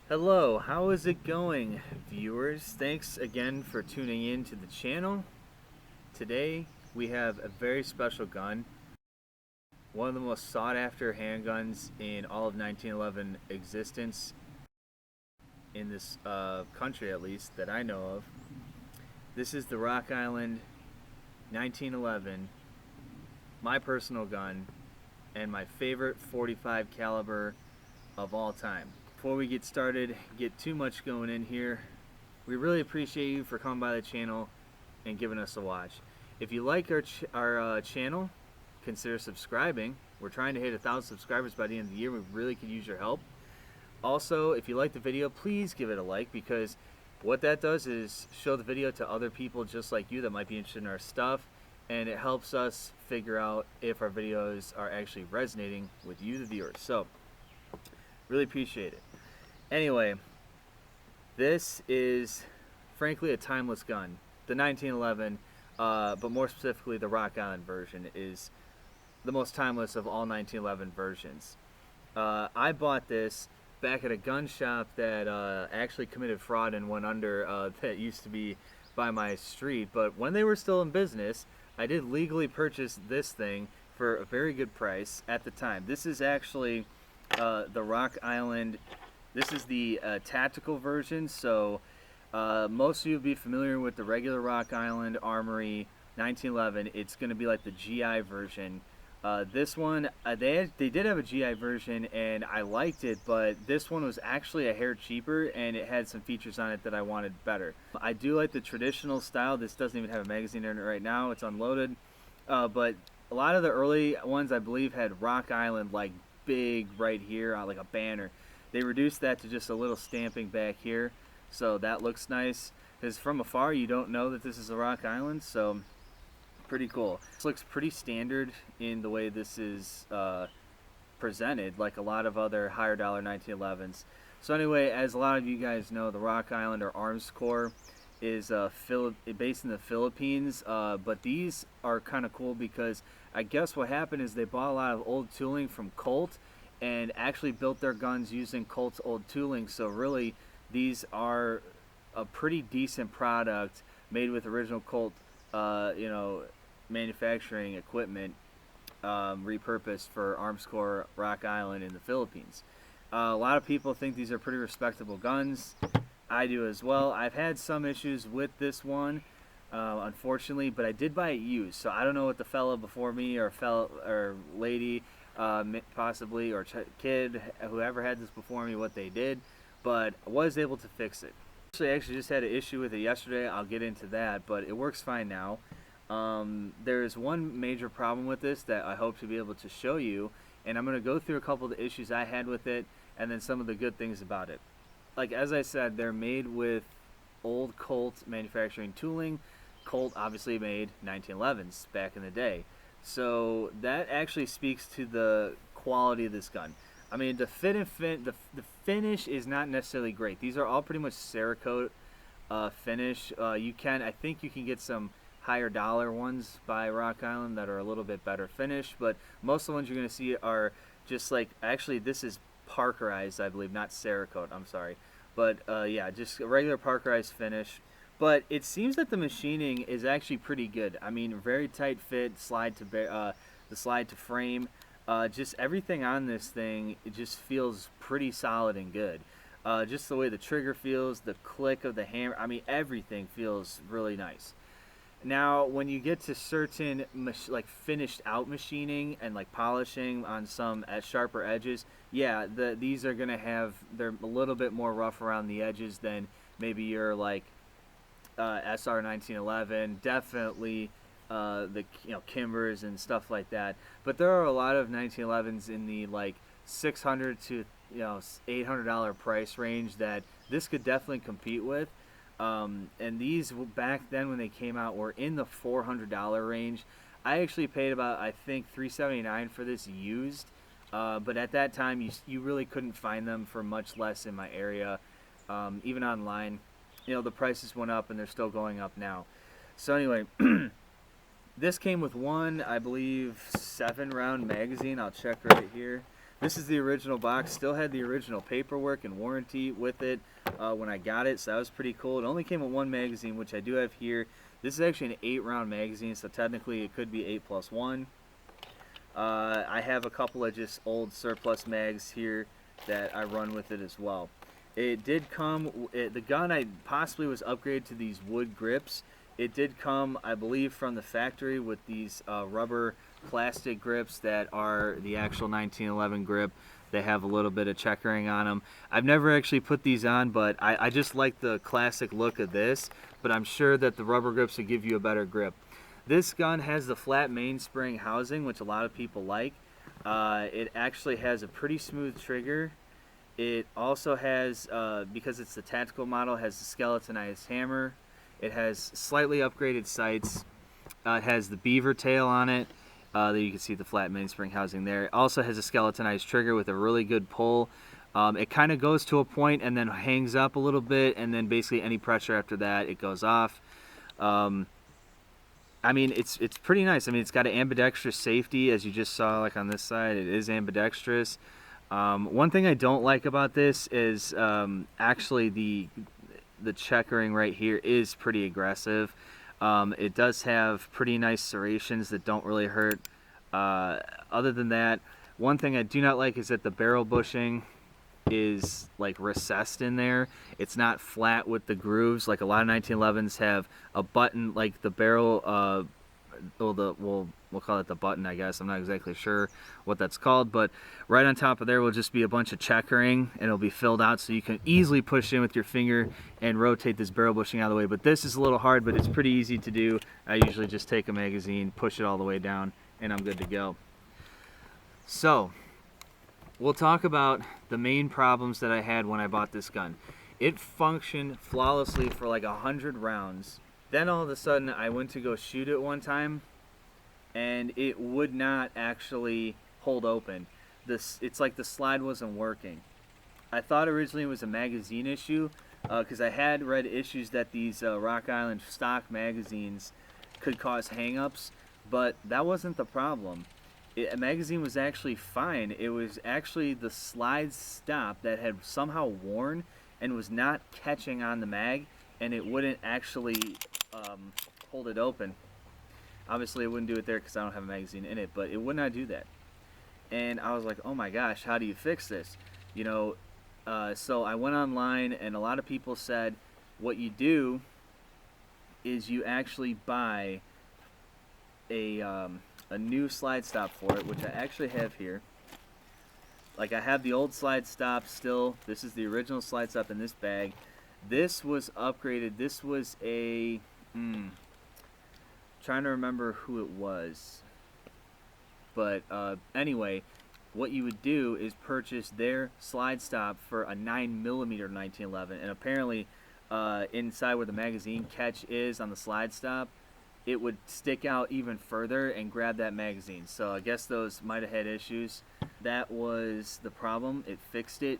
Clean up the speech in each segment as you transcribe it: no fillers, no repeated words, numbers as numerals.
Hello, how is it going, viewers? Thanks again for tuning in to the channel. Today we have a very special gun, one of the most sought after handguns in all of 1911 existence in this country, at least that I know of. This is the Rock Island 1911, my personal gun, and my favorite .45 caliber of all time. Before we get started, get too much going in here, we really appreciate you for coming by the channel and giving us a watch. If you like our channel, consider subscribing. We're trying to hit 1,000 subscribers by the end of the year. We really could use your help. Also, if you like the video, please give it a like, because what that does is show the video to other people just like you that might be interested in our stuff, and it helps us figure out if our videos are actually resonating with you, the viewers. So, really appreciate it. Anyway, this is frankly a timeless gun. The 1911, but more specifically the Rock Island version, is the most timeless of all 1911 versions. I bought this back at a gun shop that actually committed fraud and went under, that used to be by my street, but when they were still in business, I did legally purchase this thing for a very good price at the time. This is actually the Rock Island. This is the tactical version, so most of you will be familiar with the regular Rock Island Armory 1911. It's going to be like the GI version. This one, they did have a GI version, and I liked it, but this one was actually a hair cheaper, and it had some features on it that I wanted better. I do like the traditional style. This doesn't even have a magazine in it right now. It's unloaded, but a lot of the early ones, I believe, had Rock Island like big right here, like a banner. They reduced that to just a little stamping back here, so that looks nice, because from afar you don't know that this is a Rock Island, so pretty cool. This looks pretty standard in the way this is presented, like a lot of other higher dollar 1911s. So anyway, as a lot of you guys know, the Rock Island, or Arms Corps, is based in the Philippines, but these are kind of cool because I guess what happened is they bought a lot of old tooling from Colt and actually built their guns using Colt's old tooling. So really, these are a pretty decent product made with original Colt, manufacturing equipment, repurposed for Arms Corps Rock Island in the Philippines. A lot of people think these are pretty respectable guns. I do as well. I've had some issues with this one, unfortunately, but I did buy it used, so I don't know what the fella before me or lady, possibly, or kid, whoever had this before me, what they did, but I was able to fix it. I actually just had an issue with it yesterday. I'll get into that, but it works fine now. There's one major problem with this that I hope to be able to show you, and I'm going to go through a couple of the issues I had with it and then some of the good things about it. Like, as I said, they're made with old Colt manufacturing tooling. Colt obviously made 1911s back in the day, so that actually speaks to the quality of this gun. I mean, the finish is not necessarily great. These are all pretty much Cerakote finish. I think you can get some higher dollar ones by Rock Island that are a little bit better finished, but most of the ones you're going to see are just like, actually this is Parkerized, I believe, not Cerakote, I'm sorry, but yeah, just a regular Parkerized finish. But it seems that the machining is actually pretty good. I mean, very tight fit, the slide to frame, just everything on this thing, it just feels pretty solid and good. Just the way the trigger feels, the click of the hammer, I mean, everything feels really nice. Now, when you get to certain like finished out machining and like polishing on some sharper edges, yeah, these are gonna they're a little bit more rough around the edges than maybe your like SR 1911. Definitely the Kimbers and stuff like that. But there are a lot of 1911s in the like $600 to $800 price range that this could definitely compete with. And these back then when they came out were in the $400 range. I actually paid about, I think, $379 for this used, but at that time you really couldn't find them for much less in my area. Even online, the prices went up, and they're still going up now. So anyway, this came with one, I believe, 7-round magazine. I'll check right here. This is the original box. Still had the original paperwork and warranty with it when I got it, so that was pretty cool. It only came with one magazine, which I do have here. This is actually an 8-round magazine, so technically it could be 8 plus 1. I have a couple of just old surplus mags here that I run with it as well. It did come, the gun I possibly was upgraded to these wood grips. It did come, I believe, from the factory with these rubber plastic grips that are the actual 1911 grip. They have a little bit of checkering on them. I've never actually put these on, but I just like the classic look of this, but I'm sure that the rubber grips will give you a better grip. This gun has the flat mainspring housing, which a lot of people like. It actually has a pretty smooth trigger. It also has, because it's the tactical model, has the skeletonized hammer. It has slightly upgraded sights. It has the beaver tail on it. There you can see the flat mainspring housing there. It also has a skeletonized trigger with a really good pull. It kind of goes to a point and then hangs up a little bit, and then basically any pressure after that, it goes off. I mean, it's pretty nice. I mean, it's got an ambidextrous safety, as you just saw, like on this side. It is ambidextrous. One thing I don't like about this is actually the checkering right here is pretty aggressive. It does have pretty nice serrations that don't really hurt. Other than that, one thing I do not like is that the barrel bushing is like recessed in there. It's not flat with the grooves. Like a lot of 1911s have a button, like the barrel, we'll call it the button, I guess. I'm not exactly sure what that's called, but right on top of there will just be a bunch of checkering, and it'll be filled out so you can easily push in with your finger and rotate this barrel bushing out of the way. But this is a little hard, but it's pretty easy to do. I usually just take a magazine, push it all the way down, and I'm good to go. So we'll talk about the main problems that I had when I bought this gun. It functioned flawlessly for like 100 rounds. Then all of a sudden I went to go shoot it one time, and it would not actually hold open. It's like the slide wasn't working. I thought originally it was a magazine issue, because I had read issues that these Rock Island stock magazines could cause hang-ups, but that wasn't the problem. A magazine was actually fine. It was actually the slide stop that had somehow worn and was not catching on the mag, and it wouldn't actually hold it open. Obviously, it wouldn't do it there because I don't have a magazine in it, but it would not do that. And I was like, oh my gosh, how do you fix this? You know, so I went online, and a lot of people said what you do is you actually buy a new slide stop for it, which I actually have here. Like, I have the old slide stop still. This is the original slide stop in this bag. This was upgraded. This was a trying to remember who it was, but anyway, what you would do is purchase their slide stop for a 9mm 1911, and apparently inside where the magazine catch is on the slide stop, it would stick out even further and grab that magazine. So I guess those might have had issues. That was the problem. It fixed it.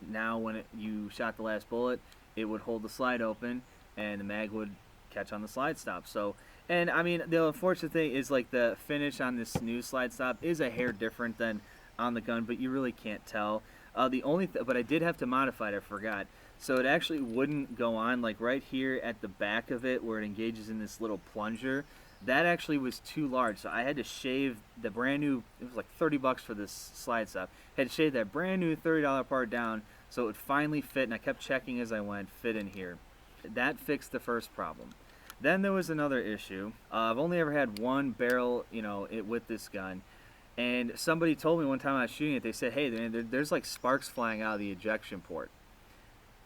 Now when you shot the last bullet, it would hold the slide open and the mag would catch on the slide stop. So, and I mean, the unfortunate thing is, like, the finish on this new slide stop is a hair different than on the gun, but you really can't tell. But I did have to modify it, I forgot. So it actually wouldn't go on, like right here at the back of it where it engages in this little plunger. That actually was too large, so I had to shave the brand new, it was like 30 bucks for this slide stop. Had to shave that brand new $30 part down so it would finally fit, and I kept checking as I went, fit in here. That fixed the first problem. Then there was another issue. I've only ever had one barrel, with this gun. And somebody told me one time I was shooting it, they said, hey, man, there's like sparks flying out of the ejection port.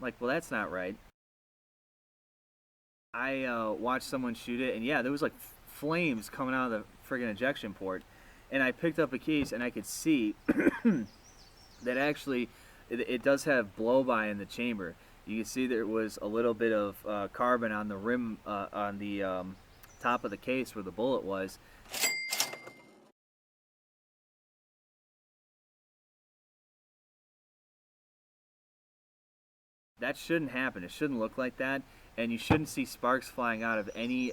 I'm like, well, that's not right. I watched someone shoot it, and yeah, there was like flames coming out of the friggin' ejection port. And I picked up a case, and I could see that actually it does have blow-by in the chamber. You can see there was a little bit of carbon on the rim, on the top of the case where the bullet was. That shouldn't happen. It shouldn't look like that, and you shouldn't see sparks flying out of any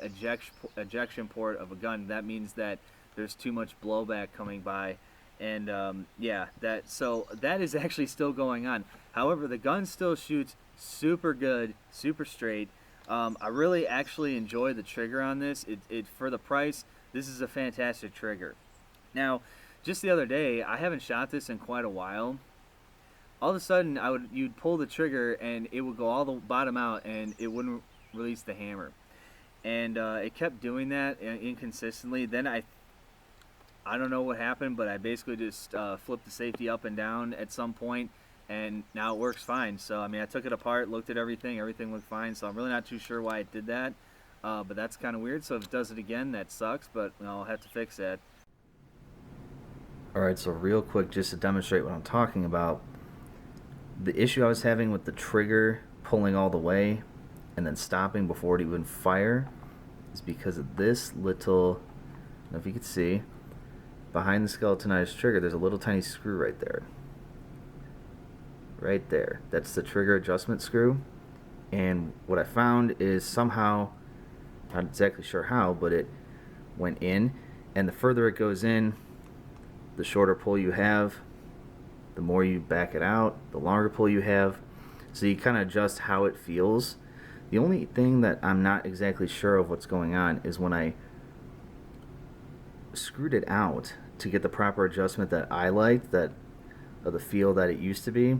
ejection port of a gun. That means that there's too much blowback coming by, And yeah, that is actually still going on. However, the gun still shoots super good, super straight. I really actually enjoy the trigger on this. It for the price, this is a fantastic trigger. Now, just the other day, I haven't shot this in quite a while. All of a sudden, you'd pull the trigger and it would go all the bottom out and it wouldn't release the hammer. And it kept doing that inconsistently. Then I don't know what happened, but I basically just flipped the safety up and down at some point, and now it works fine. So I mean, I took it apart, looked at everything looked fine. So I'm really not too sure why it did that, but that's kind of weird. So if it does it again, that sucks, but I'll have to fix that. Alright, so real quick, just to demonstrate what I'm talking about, the issue I was having with the trigger pulling all the way and then stopping before it even fire is because of this little, I don't know if you can see, behind the skeletonized trigger, there's a little tiny screw right there. Right there. That's the trigger adjustment screw. And what I found is somehow, not exactly sure how, but it went in. And the further it goes in, the shorter pull you have, the more you back it out, the longer pull you have. So you kind of adjust how it feels. The only thing that I'm not exactly sure of what's going on is when I screwed it out to get the proper adjustment that I liked, that of the feel that it used to be,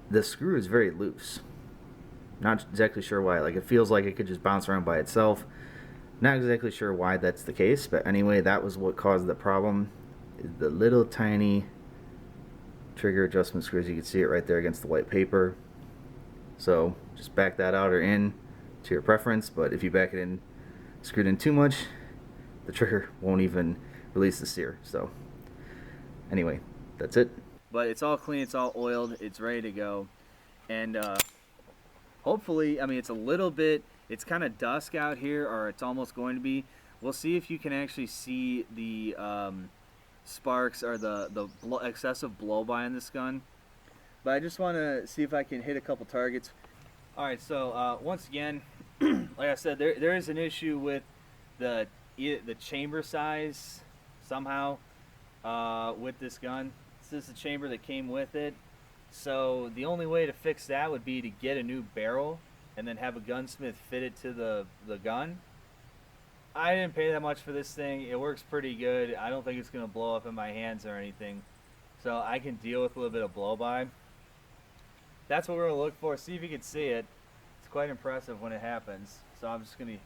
the screw is very loose. Not exactly sure why. Like, it feels like it could just bounce around by itself. Not exactly sure why that's the case, but anyway, that was what caused the problem. The little tiny trigger adjustment screws, you can see it right there against the white paper. So just back that out or in to your preference, but if you back it in screwed in too much, the trigger won't even release the sear. So anyway, that's it. But it's all clean, it's all oiled, it's ready to go. And hopefully, I mean, it's a little bit, it's kind of dusk out here, or it's almost going to be. We'll see if you can actually see the sparks or the excessive blow-by in this gun. But I just want to see if I can hit a couple targets. Alright, so once again, like I said, there is an issue with the chamber size somehow with this gun. This is the chamber that came with it. So the only way to fix that would be to get a new barrel and then have a gunsmith fit it to the gun. I didn't pay that much for this thing. It works pretty good. I don't think it's going to blow up in my hands or anything. So I can deal with a little bit of blow-by. That's what we're going to look for. See if you can see it. It's quite impressive when it happens. So I'm just going to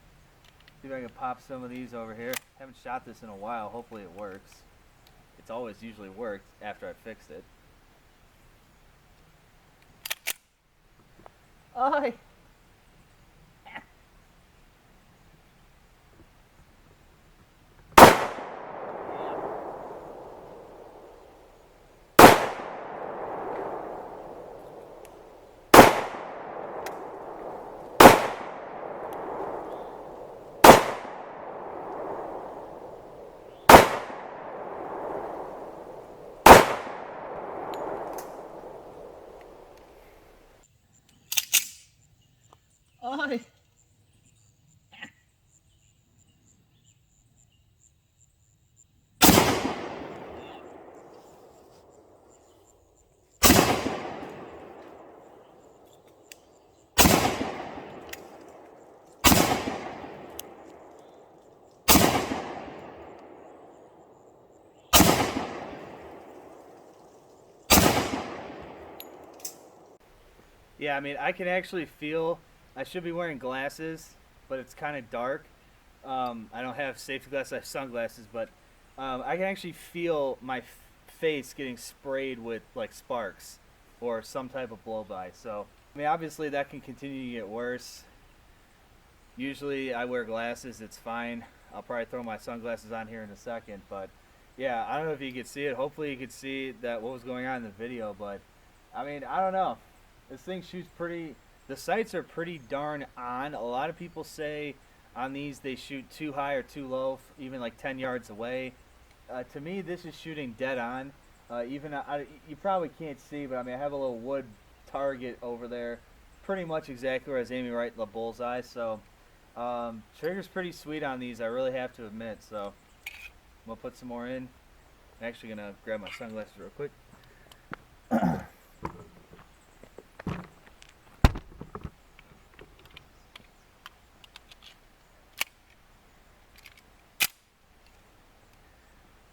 see if I can pop some of these over here. Haven't shot this in a while. Hopefully it works. It's always usually worked after I fixed it. Oh! Yeah, I mean, I can actually feel, I should be wearing glasses, but it's kind of dark. I don't have safety glasses, I have sunglasses, but I can actually feel my face getting sprayed with like sparks or some type of blow-by. So, I mean, obviously that can continue to get worse. Usually I wear glasses, it's fine. I'll probably throw my sunglasses on here in a second, but yeah, I don't know if you could see it. Hopefully you could see that what was going on in the video, but I mean, I don't know. This thing shoots pretty, the sights are pretty darn on. A lot of people say on these they shoot too high or too low, even like 10 yards away. To me, this is shooting dead on. You probably can't see, but I mean, I have a little wood target over there, pretty much exactly where I was aiming, right in the bullseye. So trigger's pretty sweet on these, I really have to admit. So I'm gonna put some more in. I'm actually gonna grab my sunglasses real quick.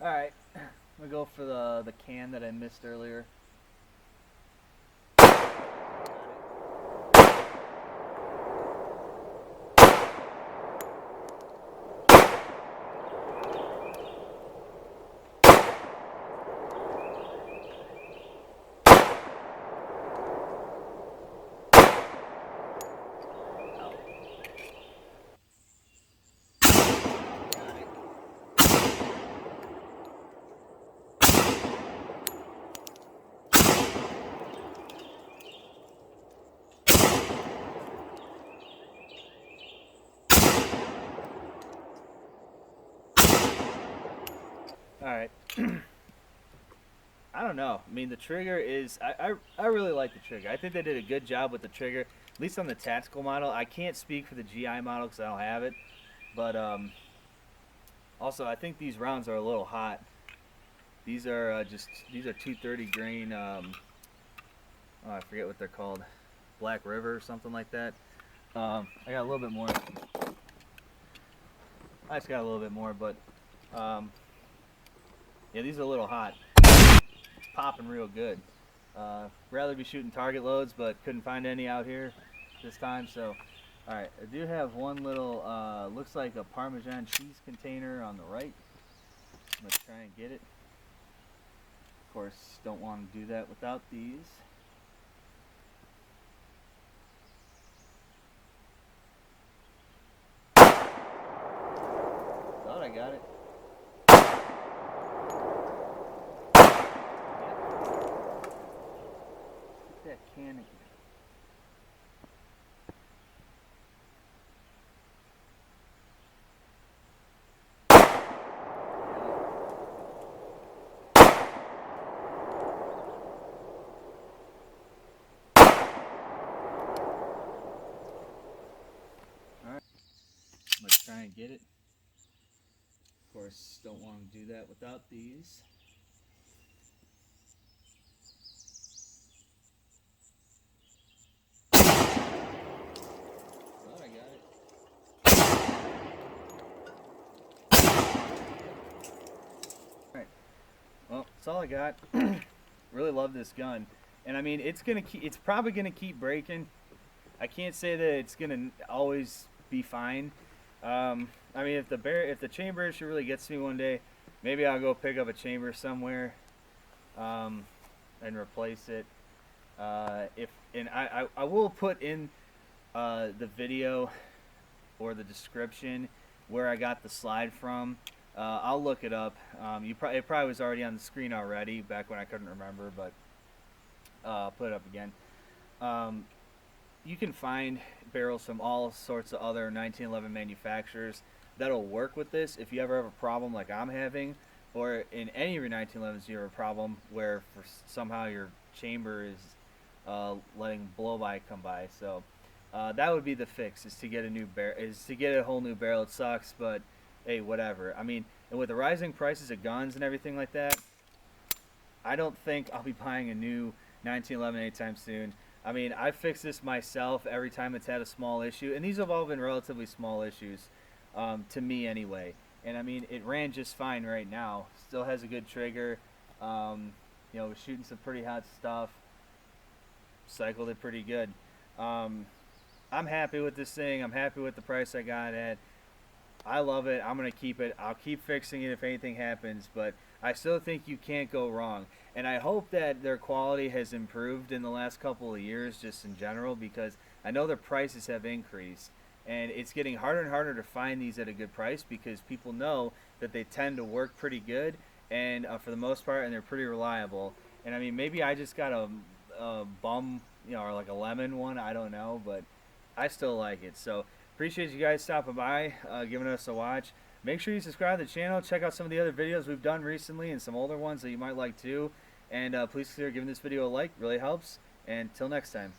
Alright, I'm gonna go for the can that I missed earlier. Alright. I don't know. I mean, the trigger is... I really like the trigger. I think they did a good job with the trigger, at least on the tactical model. I can't speak for the GI model because I don't have it. But, also, I think these rounds are a little hot. These are these are 230 grain, oh, I forget what they're called. Black River or something like that. I got a little bit more. I just got a little bit more, but, yeah, these are a little hot. Popping real good. Rather be shooting target loads, but couldn't find any out here this time, so alright, I do have one little looks like a Parmesan cheese container on the right. I'm gonna try and get it. Of course, don't want to do that without these. Thought I got it. That can again. Alright, I'm gonna try and get it. Of course, don't want to do that without these. Well, that's all I got. Really love this gun, and I mean it's probably gonna keep breaking. I can't say that it's gonna always be fine. I mean, if the chamber issue really gets me one day, maybe I'll go pick up a chamber somewhere, and replace it. I will put in the video or the description where I got the slide from. I'll look it up. It probably was already on the screen already back when I couldn't remember, but I'll put it up again. You can find barrels from all sorts of other 1911 manufacturers that'll work with this. If you ever have a problem like I'm having, or in any of your 1911s you have a problem where somehow your chamber is letting blow-by come by, so that would be the fix, is to get a whole new barrel. It sucks, but hey, whatever. I mean, and with the rising prices of guns and everything like that, I don't think I'll be buying a new 1911 anytime soon. I mean, I fix this myself every time it's had a small issue, and these have all been relatively small issues, to me anyway. And I mean, it ran just fine right now. Still has a good trigger. You know, was shooting some pretty hot stuff. Cycled it pretty good. I'm happy with this thing. I'm happy with the price I got at. I love it. I'm going to keep it. I'll keep fixing it if anything happens, but I still think you can't go wrong. And I hope that their quality has improved in the last couple of years just in general, because I know their prices have increased. And it's getting harder and harder to find these at a good price, because people know that they tend to work pretty good, and for the most part, and they're pretty reliable. And I mean, maybe I just got a bum, you know, or like a lemon one, I don't know, but I still like it. So appreciate you guys stopping by, giving us a watch. Make sure you subscribe to the channel. Check out some of the other videos we've done recently and some older ones that you might like too. And please consider giving this video a like. Really helps. And until next time.